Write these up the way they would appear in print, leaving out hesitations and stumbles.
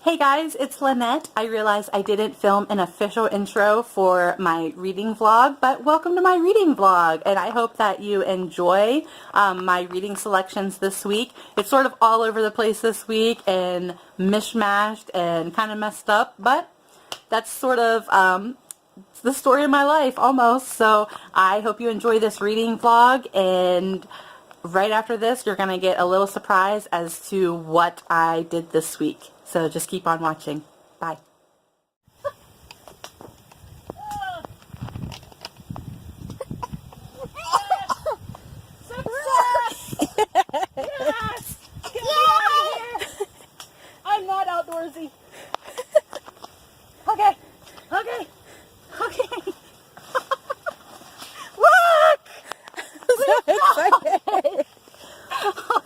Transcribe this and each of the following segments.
Hey guys, it's Lynette. I realize I didn't film an official intro for my reading vlog, but welcome to my reading vlog, and I hope that you enjoy my reading selections this week. It's sort of all over the place this week and mishmashed and kind of messed up, but that's sort of the story of my life almost. So I hope you enjoy this reading vlog, and right after this you're going to get a little surprise as to what I did this week. So just keep on watching. Bye. Success! Yes! Get me out of here! I'm not outdoorsy. Okay. Okay. Okay. Look! We found it! Oh,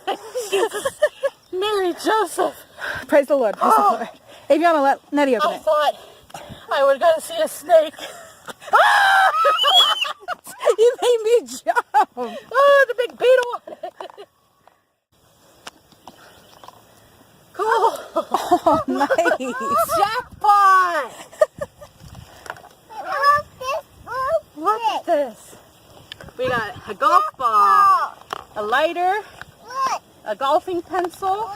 Mary Joseph! Praise the Lord. Praise the Lord. Aviana, let Nettie open I it. thought I would go to see a snake. You made me jump. Oh, the big beetle on it. Cool. Oh, nice. Jackpot! Look at this. We got a golf ball, a lighter, a golfing pencil,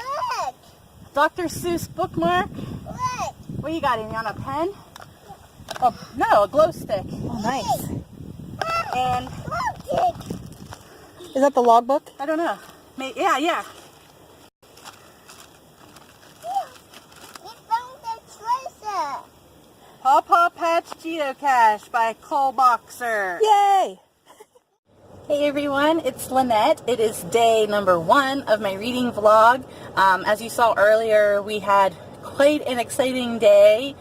Dr. Seuss bookmark. What you got, Amy? A pen? Oh, no, a glow stick. Oh, nice. And Is that the logbook? I don't know. Yeah. Paw Paw Patch Geocache by Cole Boxer. Yay! Hey everyone, it's Lynette. It is day number 1 of my reading vlog. As you saw earlier, we had quite an exciting day.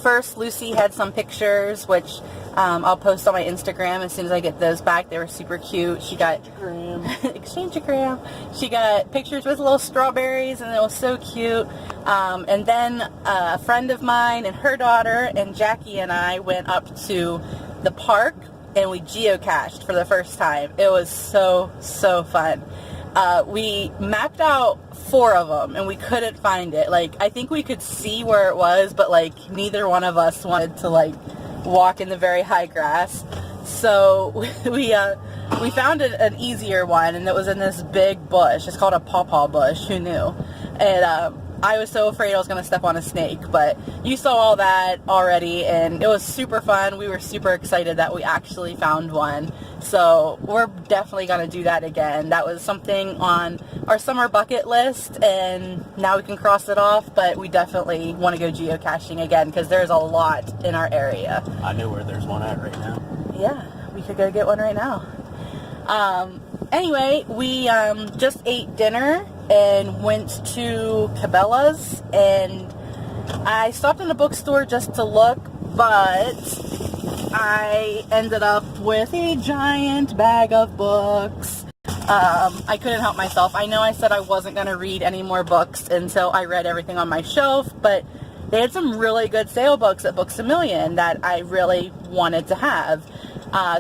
First, Lucy had some pictures, which I'll post on my Instagram as soon as I get those back. They were super cute. She got Exchangeogram. She got pictures with little strawberries, and it was so cute. And then a friend of mine and her daughter and Jackie and I went up to the park and we geocached for the first time. It was so fun. We mapped out 4 of them and we couldn't find it. Like, I think we could see where it was, but like neither one of us wanted to like walk in the very high grass. So we found an easier one, and it was in this big bush. It's called a pawpaw bush. Who knew? And I was so afraid I was going to step on a snake, but you saw all that already, and it was super fun. We were super excited that we actually found one. So we're definitely going to do that again. That was something on our summer bucket list, and now we can cross it off, but we definitely want to go geocaching again because there's a lot in our area. I know where there's one at right now. Yeah, we could go get one right now. Anyway, we just ate dinner and went to Cabela's, and I stopped in a bookstore just to look, but I ended up with a giant bag of books. I couldn't help myself. I know I said I wasn't going to read any more books, and so I read everything on my shelf, but they had some really good sale books at Books A Million that I really wanted to have.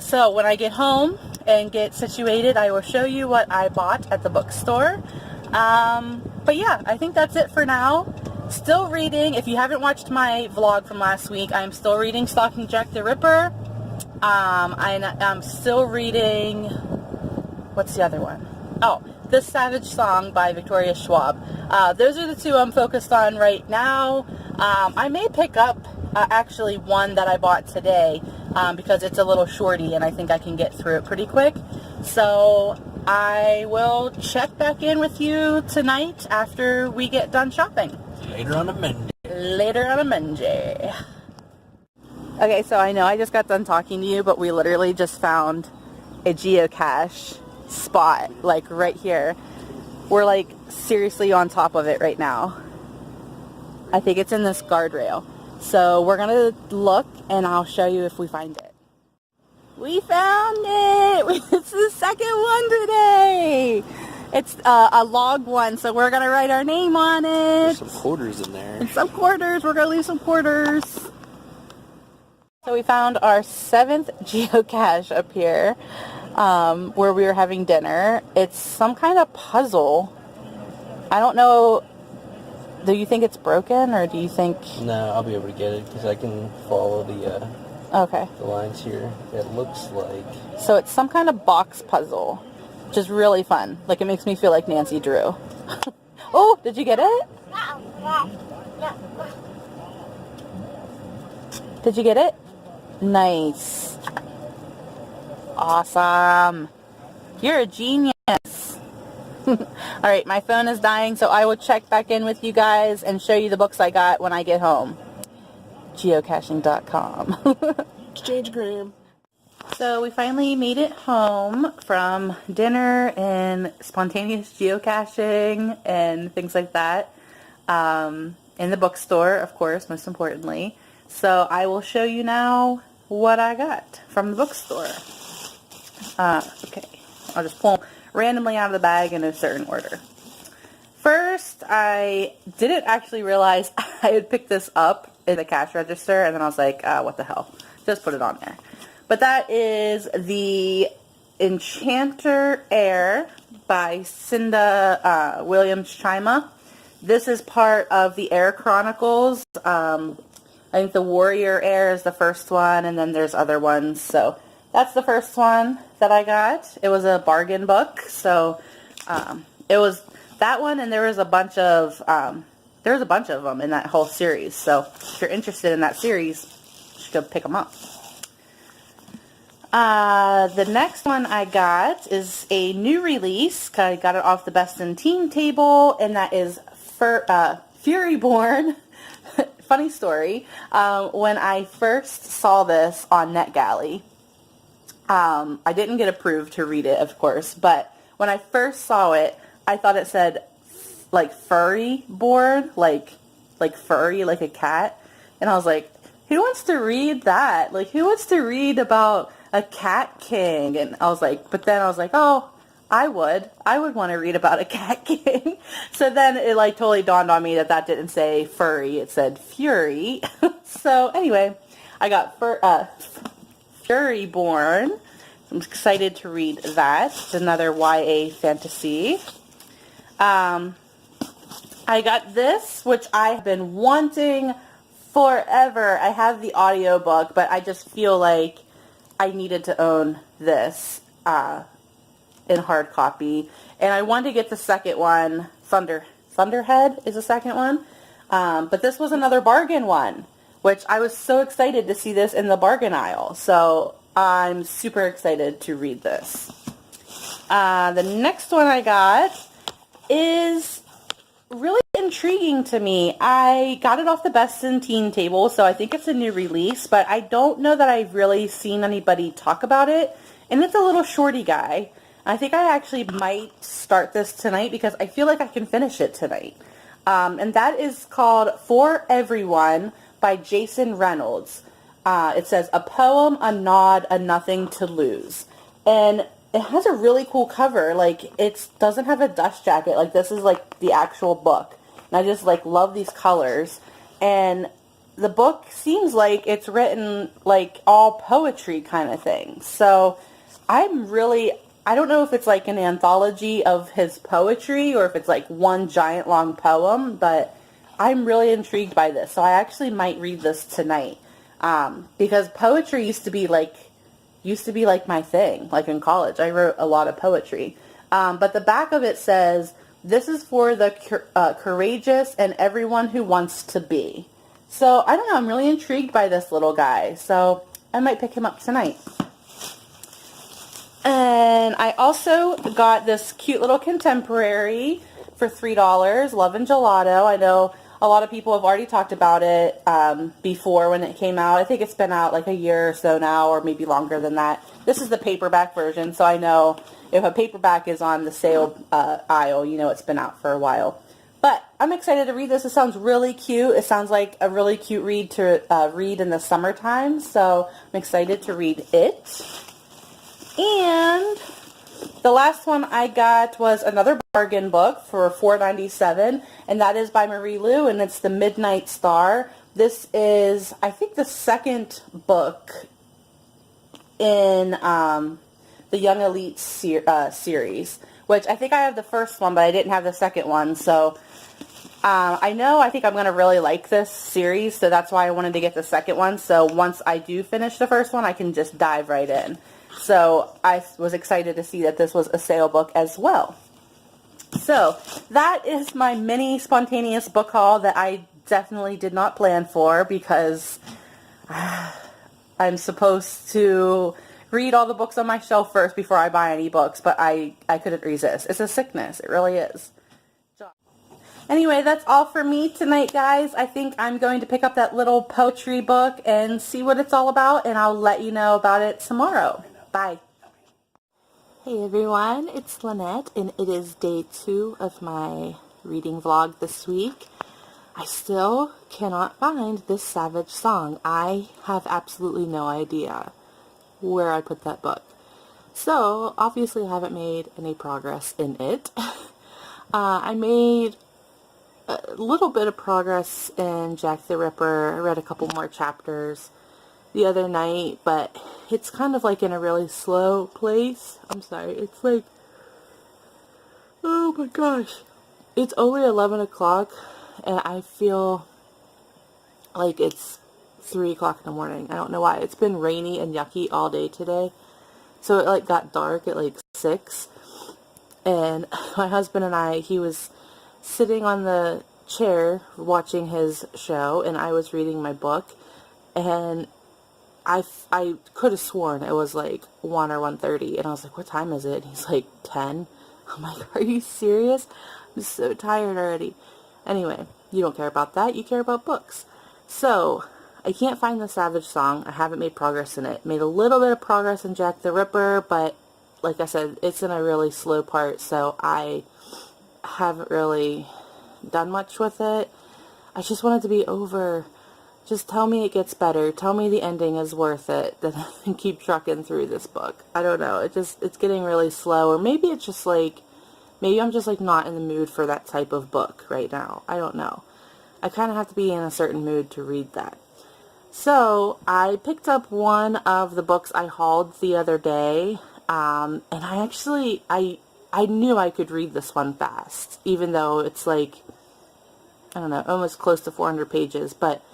So when I get home and get situated, I will show you what I bought at the bookstore. But yeah, I think that's it for now. Still reading. If you haven't watched my vlog from last week, I'm still reading Stalking Jack the Ripper. I'm still reading, what's the other one? Oh, The Savage Song by Victoria Schwab. Those are the 2 I'm focused on right now. I may pick up actually one that I bought today because it's a little shorty and I think I can get through it pretty quick. So I will check back in with you tonight after we get done shopping. Later on a Monday. Later on a Monday. Okay, so I know I just got done talking to you, but we literally just found a geocache spot, like right here. We're like seriously on top of it right now. I think it's in this guardrail. So we're gonna look and I'll show you if we find it. We found it! It's the second one today! It's a log one, so we're gonna write our name on it. There's some quarters in there. And some quarters. We're gonna leave some quarters. So we found our 7th geocache up here, where we were having dinner. It's some kind of puzzle. I don't know Do you think it's broken, or do you think... No, I'll be able to get it because I can follow the Okay. the lines here. It looks like... So it's some kind of box puzzle, which is really fun. Like, it makes me feel like Nancy Drew. Oh, did you get it? Did you get it? Nice. Awesome. You're a genius. Alright, my phone is dying, so I will check back in with you guys and show you the books I got when I get home. Geocaching.com. Exchangegram. So we finally made it home from dinner and spontaneous geocaching and things like that. In the bookstore, of course, most importantly. So I will show you now what I got from the bookstore. Okay, I'll just pull randomly out of the bag in a certain order. First, I didn't actually realize I had picked this up in the cash register, and then I was like, what the hell? Just put it on there. But that is the Enchanter Air by Cinda Williams-Chima. This is part of the Air Chronicles. I think the Warrior Air is the first one, and then there's other ones. So that's the first one that I got. It was a bargain book, so it was that one, and there was a bunch of them in that whole series. So if you're interested in that series, you should go pick them up. The next one I got is a new release. I got it off the Best in Teen table, and that is Furyborn. Funny story. When I first saw this on NetGalley, I didn't get approved to read it, of course, but when I first saw it, I thought it said like furry board, like furry, like a cat, and I was like, who wants to read that? Like, who wants to read about a cat king? And I was like, but then I was like, oh, I would want to read about a cat king. So then it like totally dawned on me that that didn't say furry, it said fury. So anyway, I got Furyborn. I'm excited to read that. It's another YA fantasy. I got this, which I've been wanting forever. I have the audiobook, but I just feel like I needed to own this in hard copy. And I wanted to get the second one. Thunderhead is the second one. But this was another bargain one, which I was so excited to see this in the bargain aisle. So I'm super excited to read this. The next one I got is really intriguing to me. I got it off the Best in Teen table, so I think it's a new release, but I don't know that I've really seen anybody talk about it. And it's a little shorty guy. I think I actually might start this tonight because I feel like I can finish it tonight. And that is called For Everyone by Jason Reynolds. It says, a poem, a nod, a nothing to lose. And it has a really cool cover. Like, it doesn't have a dust jacket. Like, this is like the actual book. And I just like love these colors. And the book seems like it's written like all poetry kind of thing. So I don't know if it's like an anthology of his poetry or if it's like one giant long poem, but I'm really intrigued by this. So I actually might read this tonight. Because poetry used to be like my thing, like in college. I wrote a lot of poetry. But the back of it says, this is for the courageous and everyone who wants to be. So, I don't know, I'm really intrigued by this little guy. So, I might pick him up tonight. And I also got this cute little contemporary for $3, Love and Gelato. I know a lot of people have already talked about it before when it came out. I think it's been out like a year or so now, or maybe longer than that. This is the paperback version, so I know if a paperback is on the sale aisle, you know it's been out for a while. But I'm excited to read this. It sounds really cute. It sounds like a really cute read to read in the summertime, so I'm excited to read it. And the last one I got was another bargain book for $4.97, and that is by Marie Lu, and it's The Midnight Star. This is, I think, the second book in the Young Elite series, which I think I have the first one, but I didn't have the second one, so I think I'm going to really like this series, so that's why I wanted to get the second one. So once I do finish the first one, I can just dive right in. So I was excited to see that this was a sale book as well. So that is my mini spontaneous book haul that I definitely did not plan for, because I'm supposed to read all the books on my shelf first before I buy any books, but I couldn't resist. It's a sickness. It really is. Anyway, that's all for me tonight, guys. I think I'm going to pick up that little poetry book and see what it's all about, and I'll let you know about it tomorrow. Bye. Hey everyone, it's Lynette, and it is day 2 of my reading vlog this week. I still cannot find this Savage song. I have absolutely no idea where I put that book. So, obviously I haven't made any progress in it. I made a little bit of progress in Jack the Ripper. I read a couple more chapters the other night, but it's kind of like in a really slow place. I'm sorry, it's like, oh my gosh, it's only 11 o'clock and I feel like it's 3 o'clock in the morning. I don't know why. It's been rainy and yucky all day today, so it like got dark at like 6, and my husband and I, he was sitting on the chair watching his show and I was reading my book, and I could have sworn it was like 1 or 1:30, and I was like, what time is it? And he's like, 10. I'm like, are you serious? I'm so tired already. Anyway, you don't care about that. You care about books. So, I can't find the Savage song. I haven't made progress in it. Made a little bit of progress in Jack the Ripper, but like I said, it's in a really slow part, so I haven't really done much with it. I just want it to be over. Just tell me it gets better. Tell me the ending is worth it. Then I can keep trucking through this book. I don't know. It's getting really slow. Or maybe it's just like, maybe I'm just like not in the mood for that type of book right now. I don't know. I kind of have to be in a certain mood to read that. So I picked up one of the books I hauled the other day. And I knew I could read this one fast, even though it's like, I don't know, almost close to 400 pages, but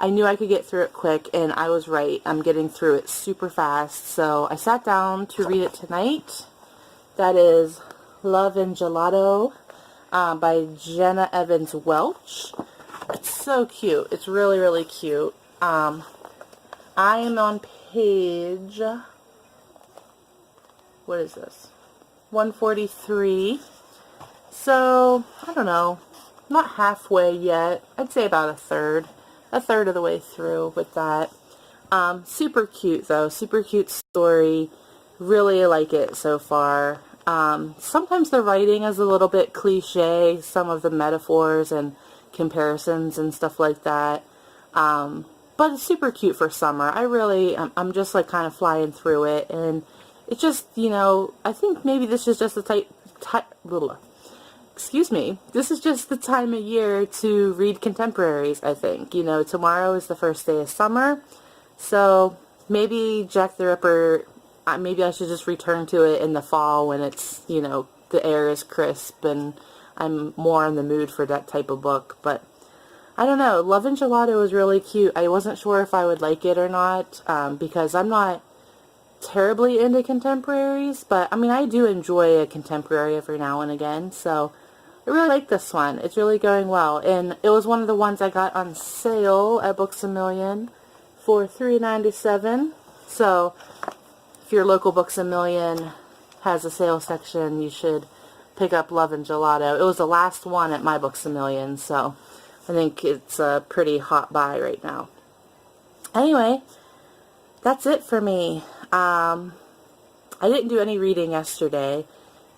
I knew I could get through it quick, and I was right. I'm getting through it super fast, so I sat down to read it tonight. That is Love and Gelato by Jenna Evans Welch. It's so cute. It's really, really cute. I am on page, what is this? 143. So, I don't know. Not halfway yet. I'd say about a third of the way through with that. Super cute though. Super cute story. Really like it so far. Sometimes the writing is a little bit cliche. Some of the metaphors and comparisons and stuff like that. But it's super cute for summer. I'm just like kind of flying through it, and it's just, you know, I think maybe this is just the this is just the time of year to read contemporaries, I think. You know, tomorrow is the first day of summer, so maybe Jack the Ripper, maybe I should just return to it in the fall when it's, you know, the air is crisp and I'm more in the mood for that type of book. But I don't know, Love and Gelato was really cute. I wasn't sure if I would like it or not, because I'm not terribly into contemporaries, but I mean, I do enjoy a contemporary every now and again, so I really like this one. It's really going well, and it was one of the ones I got on sale at Books A Million for $3.97. So if your local Books A Million has a sale section, you should pick up Love and Gelato. It was the last one at my Books A Million, so I think it's a pretty hot buy right now. Anyway, that's it for me. I didn't do any reading yesterday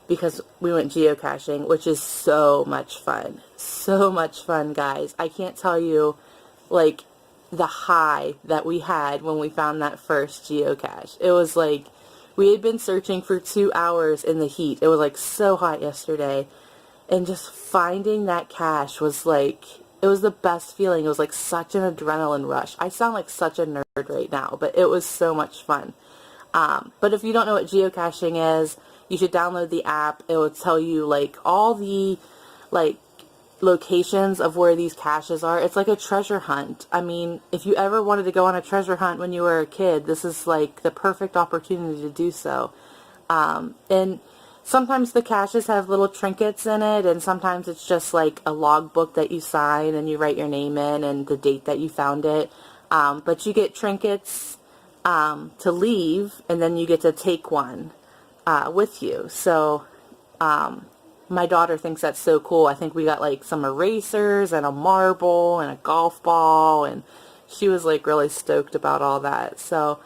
because we went geocaching, which is so much fun. So much fun, guys. I can't tell you, like, the high that we had when we found that first geocache. It was like, we had been searching for 2 hours in the heat. It was like so hot yesterday, and just finding that cache was like, it was the best feeling. It was like such an adrenaline rush. I sound like such a nerd right now, but it was so much fun. But if you don't know what geocaching is, you should download the app. It will tell you like all the like locations of where these caches are. It's like a treasure hunt. I mean, if you ever wanted to go on a treasure hunt when you were a kid, this is like the perfect opportunity to do so. And sometimes the caches have little trinkets in it, and sometimes it's just like a logbook that you sign and you write your name in and the date that you found it. But you get trinkets to leave, and then you get to take one with you. So my daughter thinks that's so cool. I think we got like some erasers and a marble and a golf ball, and she was like really stoked about all that. So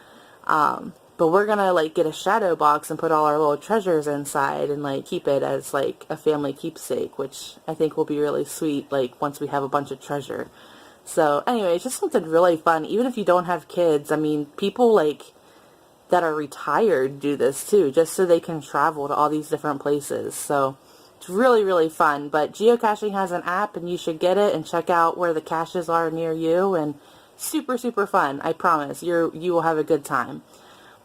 but we're gonna like get a shadow box and put all our little treasures inside and like keep it as like a family keepsake, which I think will be really sweet, like once we have a bunch of treasure. So anyway, it's just something really fun. Even if you don't have kids, I mean, people like that are retired do this too, just so they can travel to all these different places. So it's really, really fun. But geocaching has an app, and you should get it and check out where the caches are near you. And super, super fun. I promise you will have a good time.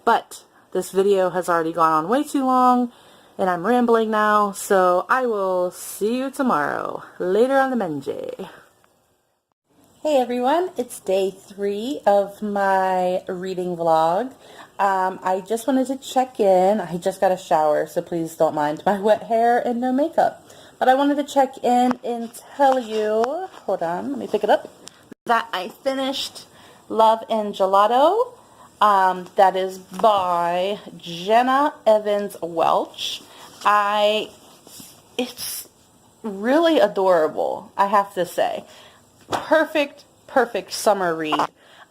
But this video has already gone on way too long, and I'm rambling now. So I will see you tomorrow. Later on the Menjay. Hey everyone, it's day 3 of my reading vlog. I just wanted to check in. I just got a shower, so please don't mind my wet hair and no makeup. But I wanted to check in and tell you, hold on, let me pick it up, that I finished Love and Gelato. That is by Jenna Evans Welch. It's really adorable, I have to say. Perfect summer read.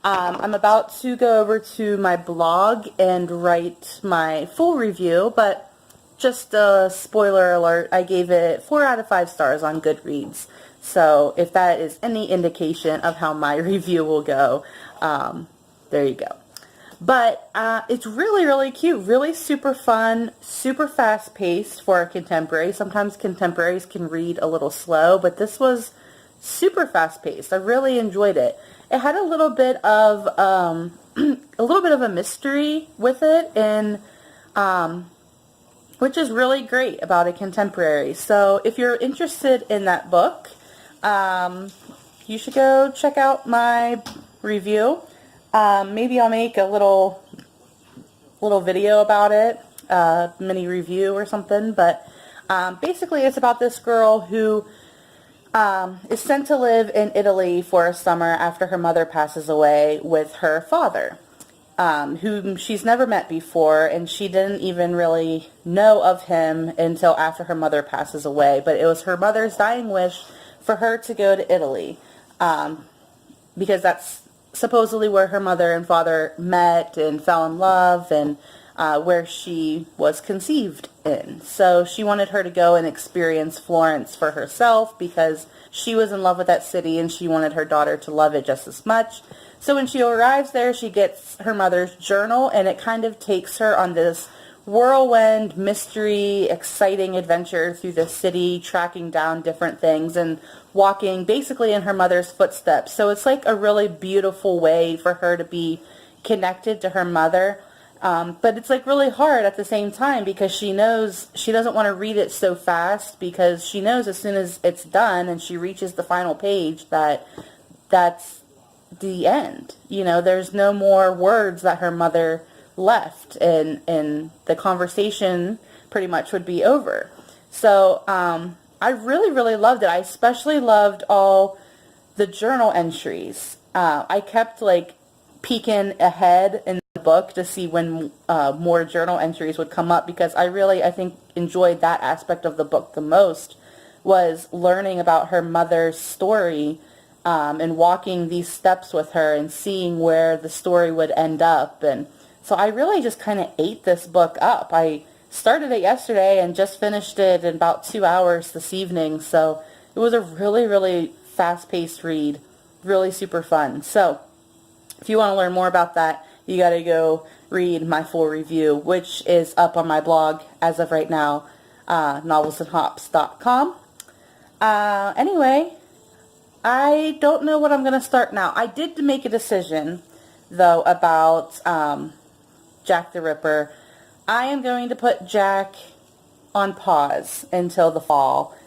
I'm about to go over to my blog and write my full review, but just a spoiler alert, I gave it 4 out of 5 stars on Goodreads. So if that is any indication of how my review will go, there you go. But it's really, really cute, really super fun, super fast-paced for a contemporary. Sometimes contemporaries can read a little slow, but this was super fast-paced. I really enjoyed it. It had a little bit of a mystery with it, and which is really great about a contemporary. So if you're interested in that book, you should go check out my review. Maybe I'll make a little video about it, mini review or something. But basically, it's about this girl who is sent to live in Italy for a summer after her mother passes away with her father, whom she's never met before, and she didn't even really know of him until after her mother passes away. But it was her mother's dying wish for her to go to Italy, because that's supposedly where her mother and father met and fell in love, and where she was conceived in. So she wanted her to go and experience Florence for herself because she was in love with that city and she wanted her daughter to love it just as much. So when she arrives there, she gets her mother's journal, and it kind of takes her on this whirlwind, mystery, exciting adventure through the city, tracking down different things and walking basically in her mother's footsteps. So it's like a really beautiful way for her to be connected to her mother. But it's like really hard at the same time because she knows she doesn't want to read it so fast, because she knows as soon as it's done and she reaches the final page that that's the end. You know, there's no more words that her mother left, and the conversation pretty much would be over. So I really, really loved it. I especially loved all the journal entries. I kept like peeking ahead in the book to see when more journal entries would come up, because I think enjoyed that aspect of the book the most, was learning about her mother's story, and walking these steps with her and seeing where the story would end up. And so I really just kind of ate this book up. I started it yesterday and just finished it in about 2 hours this evening. So it was a really, really fast-paced read, really super fun. So if you want to learn more about that, you got to go read my full review, which is up on my blog as of right now, novelsandhops.com. Anyway, I don't know what I'm going to start now. I did make a decision, though, about Jack the Ripper. I am going to put Jack on pause until the fall.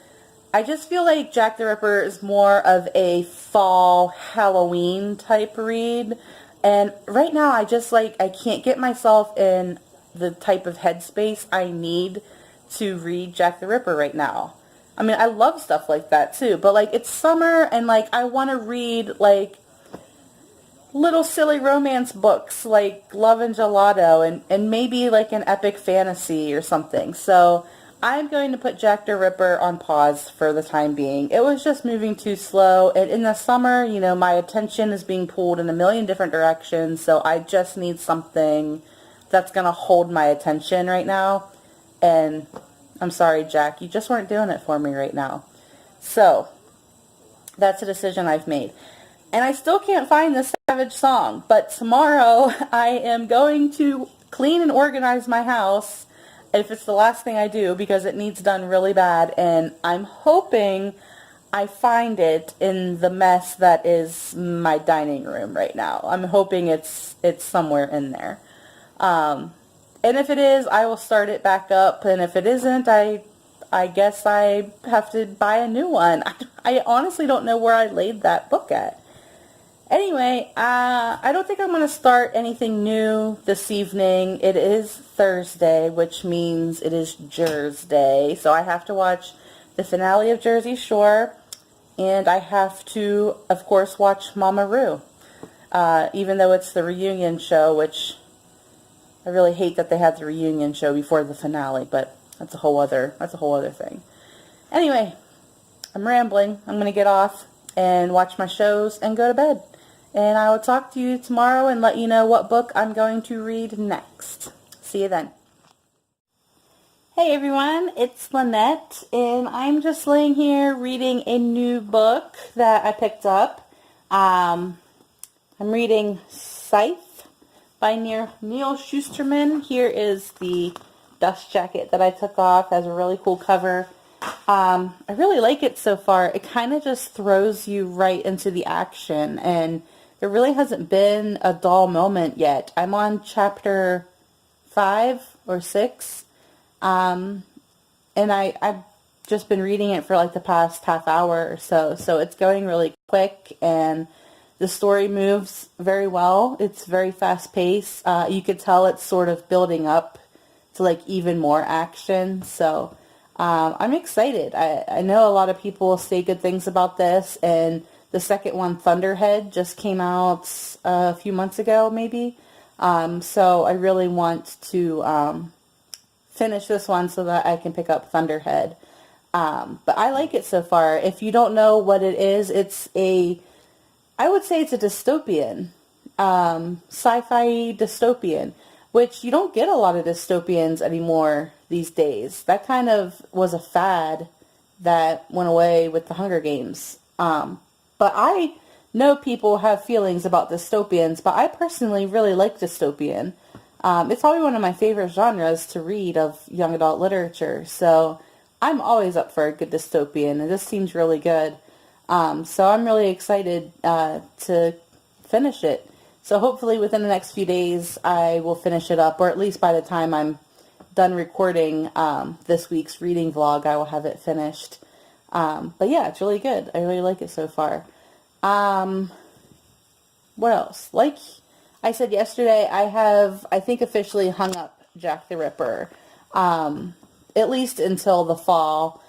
I just feel like Jack the Ripper is more of a fall Halloween type read. And right now I just like, I can't get myself in the type of headspace I need to read Jack the Ripper right now. I mean, I love stuff like that too, but like it's summer and like I want to read like little silly romance books like Love and Gelato and maybe like an epic fantasy or something. So I'm going to put Jack the Ripper on pause for the time being. It was just moving too slow, and in the summer, you know, my attention is being pulled in a million different directions, so I just need something that's going to hold my attention right now. And I'm sorry, Jack, you just weren't doing it for me right now. So that's a decision I've made. And I still can't find the Savage song, but tomorrow I am going to clean and organize my house if it's the last thing I do, because it needs done really bad, and I'm hoping I find it in the mess that is my dining room right now. I'm hoping it's somewhere in there. And if it is, I will start it back up, and if it isn't, I guess I have to buy a new one. I honestly don't know where I laid that book at. Anyway, I don't think I'm going to start anything new this evening. It is Thursday, which means it is Jersey. So I have to watch the finale of Jersey Shore, and I have to, of course, watch Mama Roo. Even though it's the reunion show, which I really hate that they had the reunion show before the finale, but that's a whole other thing. Anyway, I'm rambling. I'm going to get off and watch my shows and go to bed. And I will talk to you tomorrow and let you know what book I'm going to read next. See you then. Hey everyone, it's Lynette, and I'm just laying here reading a new book that I picked up. I'm reading Scythe by Neil Schusterman. Here is the dust jacket that I took off. It has a really cool cover. I really like it so far. It kind of just throws you right into the action, and there really hasn't been a dull moment yet. I'm on chapter 5 or 6, and I've just been reading it for like the past half hour or so, so it's going really quick, and the story moves very well. It's very fast-paced. You could tell it's sort of building up to like even more action, so I'm excited. I know a lot of people say good things about this, and the second one, Thunderhead, just came out a few months ago, maybe. So I really want to finish this one so that I can pick up Thunderhead. But I like it so far. If you don't know what it is, I would say it's a dystopian, sci-fi dystopian, which you don't get a lot of dystopians anymore these days. That kind of was a fad that went away with the Hunger Games. But I know people have feelings about dystopians, but I personally really like dystopian. It's probably one of my favorite genres to read of young adult literature, so I'm always up for a good dystopian, and this seems really good. So I'm really excited to finish it. So hopefully within the next few days I will finish it up, or at least by the time I'm done recording this week's reading vlog, I will have it finished. But yeah, it's really good. I really like it so far. What else? Like I said yesterday, I think officially hung up Jack the Ripper. At least until the fall.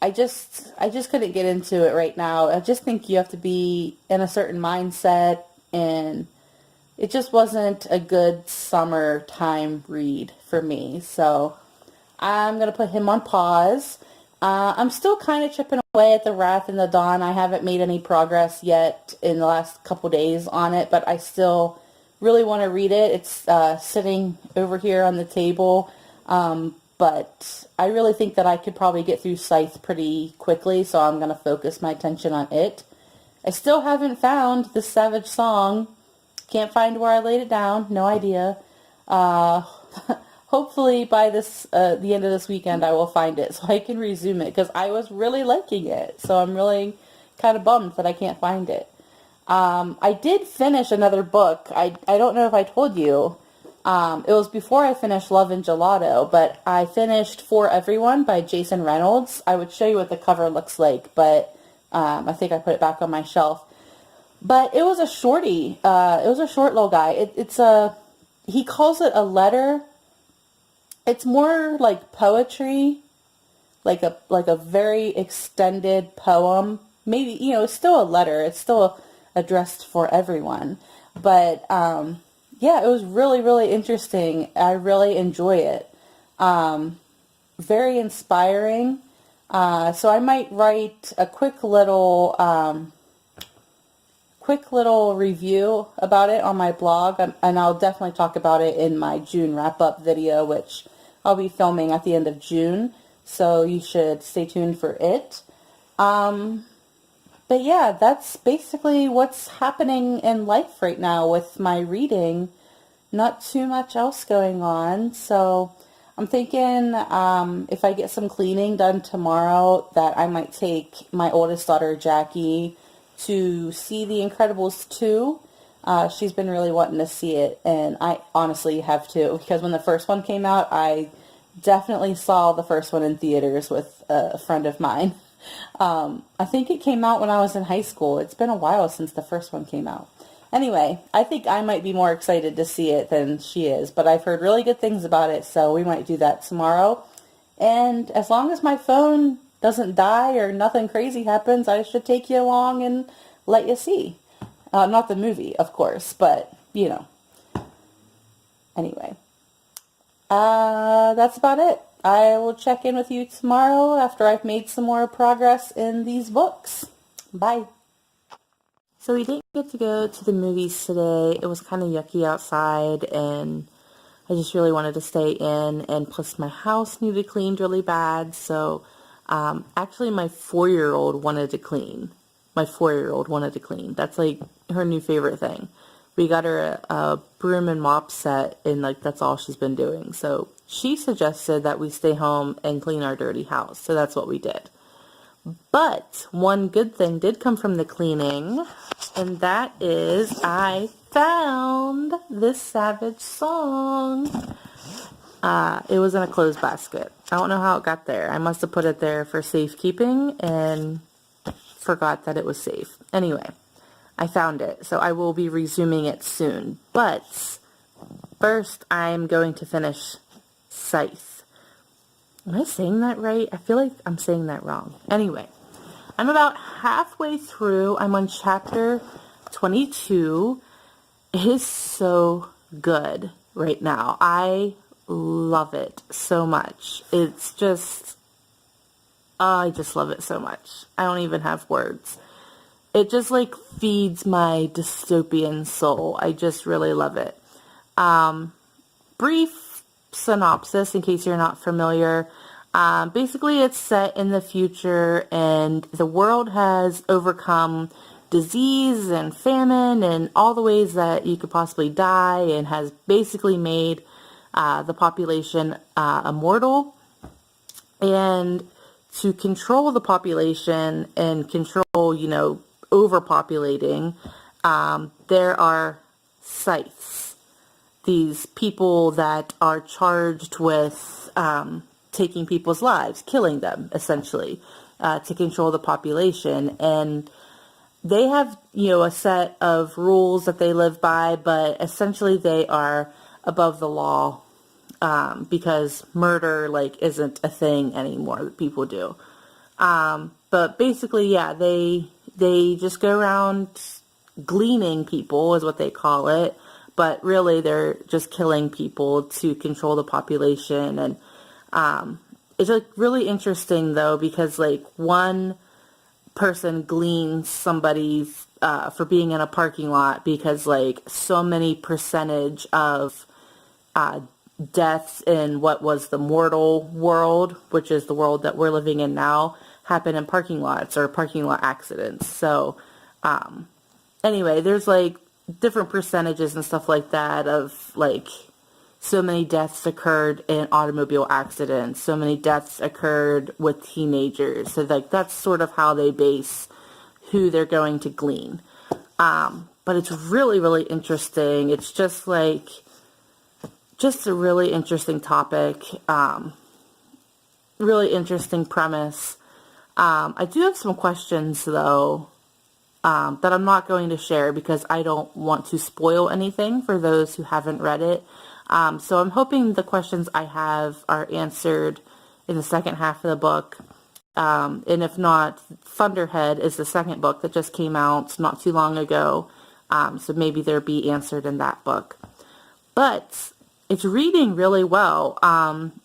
I just couldn't get into it right now. I just think you have to be in a certain mindset, and it just wasn't a good summertime read for me. So I'm going to put him on pause. I'm still kind of chipping away at the Wrath in the Dawn. I haven't made any progress yet in the last couple days on it, but I still really want to read it. It's sitting over here on the table, but I really think that I could probably get through Scythe pretty quickly, so I'm going to focus my attention on it. I still haven't found the Savage song. Can't find where I laid it down. No idea. Hopefully by the end of this weekend I will find it so I can resume it, because I was really liking it. So I'm really kind of bummed that I can't find it. I did finish another book. I don't know if I told you. It was before I finished Love and Gelato, but I finished For Everyone by Jason Reynolds. I would show you what the cover looks like, but I think I put it back on my shelf. But it was a shorty. It was a short little guy. He calls it a letter. It's more like poetry, like a very extended poem. Maybe, it's still a letter. It's still addressed for everyone. But yeah, it was really, really interesting. I really enjoy it. Very inspiring. So I might write a quick little review about it on my blog, and I'll definitely talk about it in my June wrap-up video, which I'll be filming at the end of June, so you should stay tuned for it. But yeah, that's basically what's happening in life right now with my reading. Not too much else going on, so I'm thinking if I get some cleaning done tomorrow that I might take my oldest daughter, Jackie, to see The Incredibles 2. She's been really wanting to see it, and I honestly have too, because when the first one came out, I definitely saw the first one in theaters with a friend of mine. I think it came out when I was in high school. It's been a while since the first one came out. Anyway, I think I might be more excited to see it than she is, but I've heard really good things about it, so we might do that tomorrow. And as long as my phone doesn't die or nothing crazy happens, I should take you along and let you see. Not the movie, of course, but, Anyway, that's about it. I will check in with you tomorrow after I've made some more progress in these books. Bye. So we didn't get to go to the movies today. It was kind of yucky outside, and I just really wanted to stay in, and plus my house needed cleaned really bad, so actually my 4-year-old wanted to clean. My 4-year-old wanted to clean. That's like her new favorite thing. We got her a broom and mop set, and like that's all she's been doing. So she suggested that we stay home and clean our dirty house. So that's what we did. But one good thing did come from the cleaning, and that is I found this Savage song. It was in a clothes basket. I don't know how it got there. I must have put it there for safekeeping and forgot that it was safe. Anyway, I found it, so I will be resuming it soon. But first, I'm going to finish Scythe. Am I saying that right? I feel like I'm saying that wrong. Anyway, I'm about halfway through. I'm on chapter 22. It is so good right now. I love it so much. It's just, I just love it so much. I don't even have words. It just like feeds my dystopian soul. I just really love it. Brief synopsis in case you're not familiar. Basically it's set in the future, and the world has overcome disease and famine and all the ways that you could possibly die, and has basically made the population immortal. And to control the population and control, overpopulating, there are scythes. These people that are charged with taking people's lives, killing them, essentially, to control the population. And they have, a set of rules that they live by, but essentially they are above the law, because murder, isn't a thing anymore that people do. But basically, yeah, they just go around gleaning people, is what they call it. But really, they're just killing people to control the population. And it's really interesting, though, because one person gleans somebody for being in a parking lot because so many percentage of deaths in what was the mortal world, which is the world that we're living in now, happen in parking lots or parking lot accidents. So anyway, there's different percentages and stuff like that of so many deaths occurred in automobile accidents, so many deaths occurred with teenagers. So that's sort of how they base who they're going to glean. But it's really, really interesting. It's just just a really interesting topic, really interesting premise. I do have some questions, though, that I'm not going to share because I don't want to spoil anything for those who haven't read it. So I'm hoping the questions I have are answered in the second half of the book. And if not, Thunderhead is the second book that just came out not too long ago. So maybe they'll be answered in that book. But it's reading really well.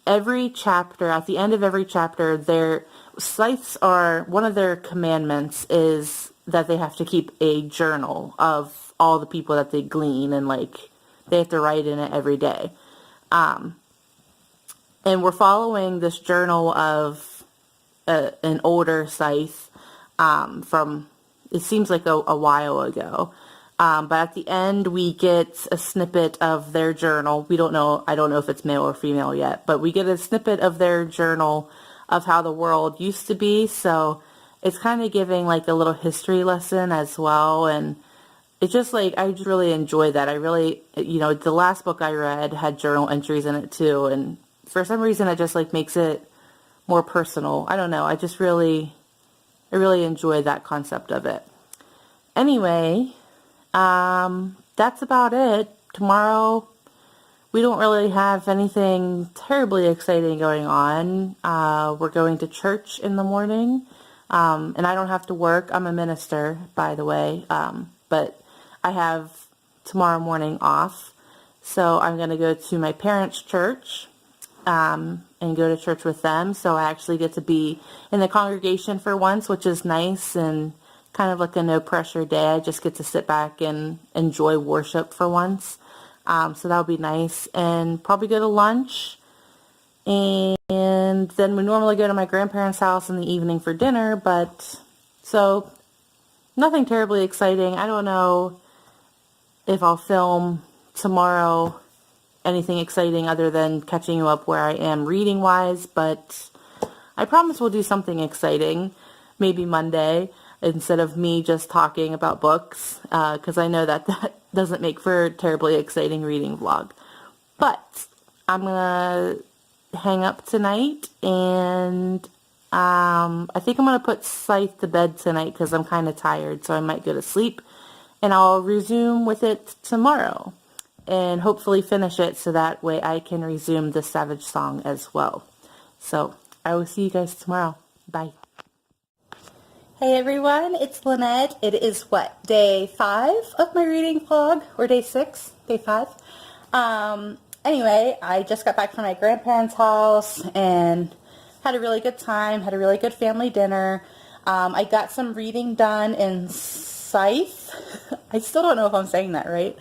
Every chapter, at the end of every chapter, their scythes are, one of their commandments is that they have to keep a journal of all the people that they glean, and like they have to write in it every day. And we're following this journal of an older scythe from, it seems like a while ago. But at the end, we get a snippet of their journal. We don't know, I don't know if it's male or female yet, but we get a snippet of their journal of how the world used to be. So it's kind of giving like a little history lesson as well. And it's just like, I just really enjoy that. I really, the last book I read had journal entries in it too. And for some reason, it just like makes it more personal. I don't know. I really enjoy that concept of it. Anyway, that's about it. Tomorrow, we don't really have anything terribly exciting going on. We're going to church in the morning, and I don't have to work. I'm a minister, by the way, but I have tomorrow morning off, so I'm going to go to my parents' church, and go to church with them, so I actually get to be in the congregation for once, which is nice, and kind of like a no pressure day. I just get to sit back and enjoy worship for once. So that'll be nice. And probably go to lunch. And then we normally go to my grandparents' house in the evening for dinner. But so nothing terribly exciting. I don't know if I'll film tomorrow anything exciting other than catching you up where I am reading wise. But I promise we'll do something exciting. Maybe Monday, instead of me just talking about books, because I know that doesn't make for a terribly exciting reading vlog. But I'm going to hang up tonight, and I think I'm going to put Scythe to bed tonight because I'm kind of tired, so I might go to sleep, and I'll resume with it tomorrow, and hopefully finish it so that way I can resume the Savage Song as well. So I will see you guys tomorrow. Bye. Hey everyone, it's Lynette. It is day 5 of my reading vlog, or day 6? Day 5. Anyway, I just got back from my grandparents' house and had a really good time, had a really good family dinner. I got some reading done in Scythe. I still don't know if I'm saying that right.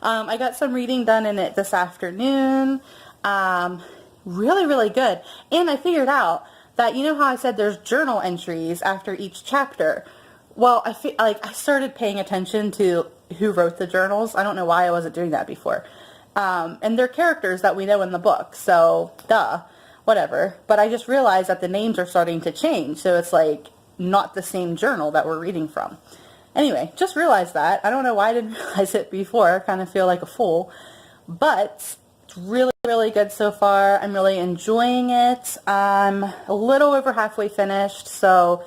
I got some reading done in it this afternoon. Really, really good. And I figured out that, you know how I said there's journal entries after each chapter? Well, I feel like I started paying attention to who wrote the journals. I don't know why I wasn't doing that before. And they're characters that we know in the book, so duh, whatever. But I just realized that the names are starting to change, so it's like not the same journal that we're reading from. Anyway, just realized that. I don't know why I didn't realize it before. I kind of feel like a fool. But it's really, really good so far. I'm really enjoying it. I'm a little over halfway finished, so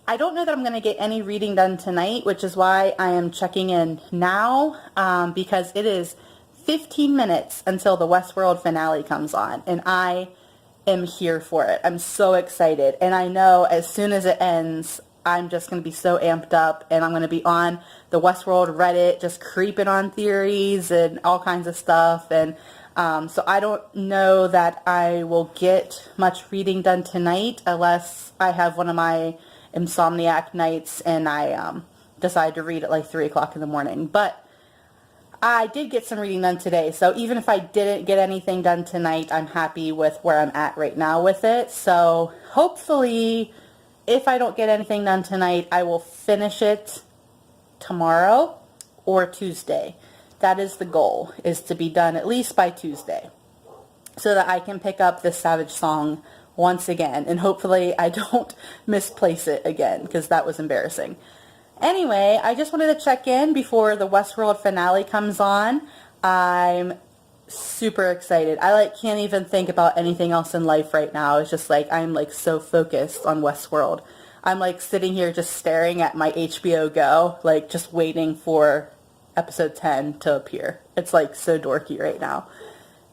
I don't know that I'm going to get any reading done tonight, which is why I am checking in now, because it is 15 minutes until the Westworld finale comes on, and I am here for it. I'm so excited, and I know as soon as it ends, I'm just going to be so amped up, and I'm going to be on the Westworld Reddit just creeping on theories and all kinds of stuff, and so I don't know that I will get much reading done tonight unless I have one of my insomniac nights and I decide to read at like 3 o'clock in the morning. But I did get some reading done today, so even if I didn't get anything done tonight, I'm happy with where I'm at right now with it. So hopefully, if I don't get anything done tonight, I will finish it tomorrow or Tuesday. That is the goal, is to be done at least by Tuesday, so that I can pick up this Savage Song once again, and hopefully I don't misplace it again, because that was embarrassing. Anyway, I just wanted to check in before the Westworld finale comes on. I'm super excited. I like can't even think about anything else in life right now. It's just like I'm like so focused on Westworld. I'm like sitting here just staring at my HBO Go, like just waiting for episode 10 to appear. It's like so dorky right now.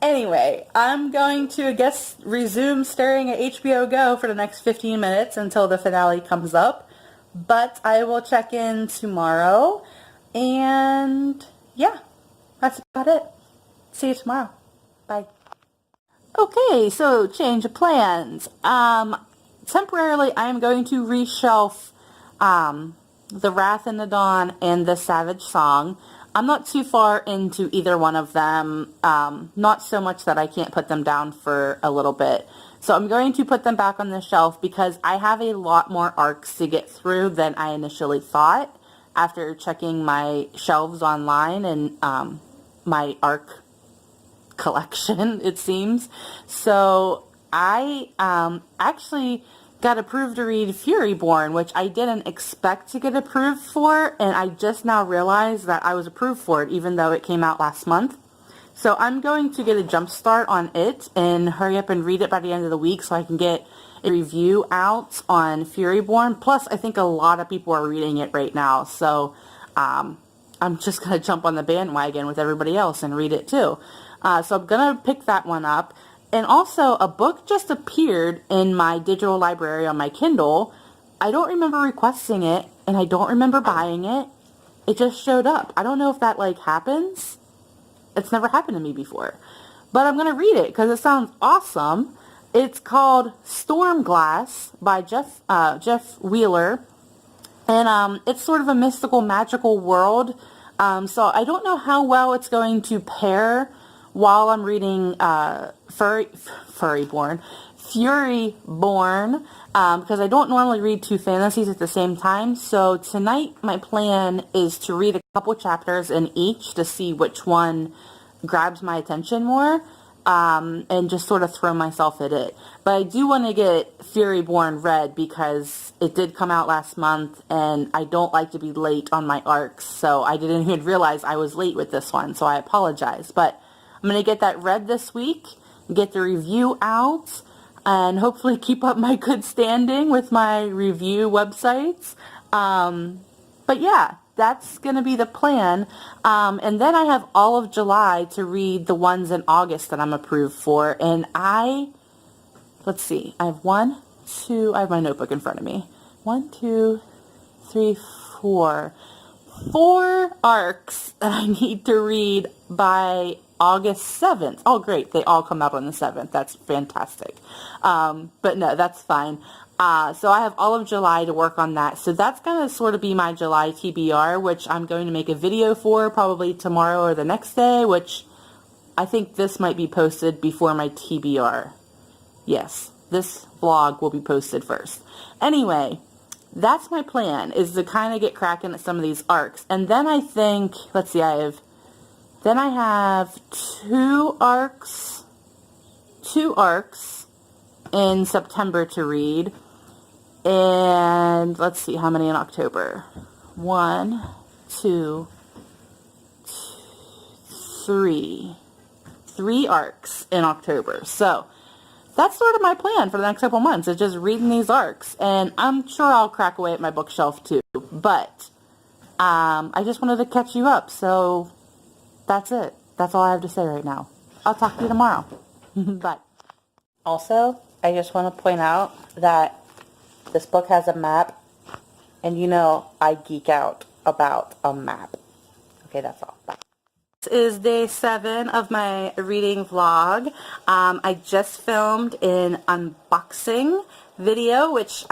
Anyway, I'm going to, I guess, resume staring at HBO Go for the next 15 minutes until the finale comes up. But I will check in tomorrow. And yeah, that's about it. See you tomorrow. Bye. Okay, so change of plans. Temporarily, I am going to reshelf The Wrath in the Dawn and The Savage Song. I'm not too far into either one of them, not so much that I can't put them down for a little bit. So I'm going to put them back on the shelf because I have a lot more arcs to get through than I initially thought after checking my shelves online and my arc collection, it seems. So I actually got approved to read Furyborn, which I didn't expect to get approved for, and I just now realized that I was approved for it, even though it came out last month. So I'm going to get a jump start on it and hurry up and read it by the end of the week so I can get a review out on Furyborn. Plus, I think a lot of people are reading it right now, so I'm just going to jump on the bandwagon with everybody else and read it too. So I'm going to pick that one up. And also, a book just appeared in my digital library on my Kindle. I don't remember requesting it, and I don't remember buying it. It just showed up. I don't know if that, like, happens. It's never happened to me before. But I'm going to read it because it sounds awesome. It's called Stormglass by Jeff Wheeler. And it's sort of a mystical, magical world. So I don't know how well it's going to pair while I'm reading Furyborn, because I don't normally read two fantasies at the same time. So tonight my plan is to read a couple chapters in each to see which one grabs my attention more, and just sort of throw myself at it. But I do want to get Furyborn read because it did come out last month, and I don't like to be late on my arcs, so I didn't even realize I was late with this one, so I apologize. But I'm going to get that read this week, get the review out, and hopefully keep up my good standing with my review websites. But yeah, that's going to be the plan. And then I have all of July to read the ones in August that I'm approved for. And let's see, I have I have my notebook in front of me. 1, 2, 3, 4. 4 arcs that I need to read by August 7th. Oh, great. They all come out on the 7th. That's fantastic. But no, that's fine. So I have all of July to work on that. So that's going to sort of be my July TBR, which I'm going to make a video for probably tomorrow or the next day, which I think this might be posted before my TBR. Yes, this vlog will be posted first. Anyway, that's my plan, is to kind of get cracking at some of these arcs. And then I think, let's see, I have 2 arcs in September to read. And let's see how many in October. 1, 2, 3. 3 arcs in October. So that's sort of my plan for the next couple months, is just reading these arcs. And I'm sure I'll crack away at my bookshelf too. But I just wanted to catch you up. So that's it. That's all I have to say right now. I'll talk to you tomorrow. Bye. Also, I just want to point out that this book has a map, and you know I geek out about a map. Okay, that's all. Bye. This is day 7 of my reading vlog. I just filmed an unboxing video, which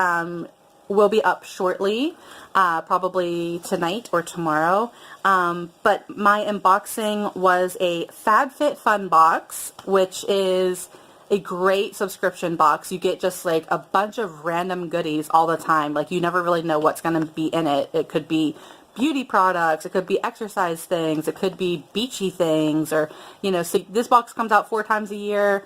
will be up shortly, probably tonight or tomorrow. But my unboxing was a FabFitFun box, which is a great subscription box. You get just like a bunch of random goodies all the time. Like you never really know what's going to be in it. It could be beauty products, it could be exercise things, it could be beachy things, or, you know, so this box comes out 4 times a year.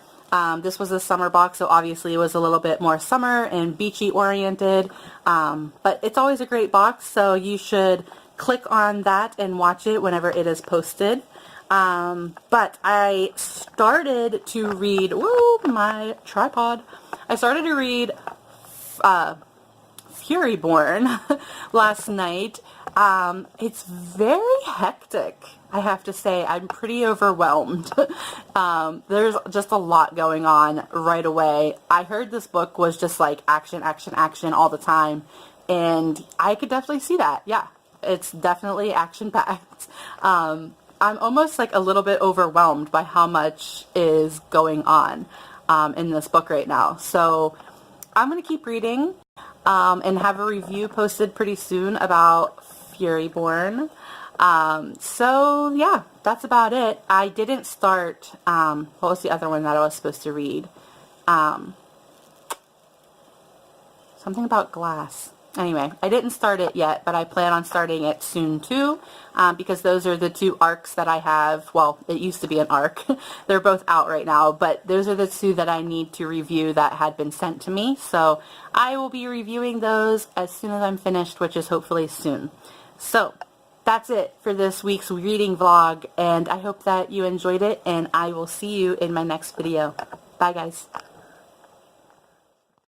This was a summer box, so obviously it was a little bit more summer and beachy oriented, but it's always a great box, so you should click on that and watch it whenever it is posted. But I started to read, whoa, my tripod. I started to read Furyborn last night. It's very hectic, I have to say. I'm pretty overwhelmed. There's just a lot going on right away. I heard this book was just like action, action, action all the time, and I could definitely see that. Yeah, it's definitely action-packed. I'm almost like a little bit overwhelmed by how much is going on in this book right now. So I'm going to keep reading and have a review posted pretty soon about Furyborn. So yeah, that's about it. I didn't start, what was the other one that I was supposed to read? Something about glass. Anyway, I didn't start it yet, but I plan on starting it soon too, because those are the two arcs that I have. Well, it used to be an arc. They're both out right now, but those are the two that I need to review that had been sent to me. So I will be reviewing those as soon as I'm finished, which is hopefully soon. So that's it for this week's reading vlog, and I hope that you enjoyed it, and I will see you in my next video. Bye, guys.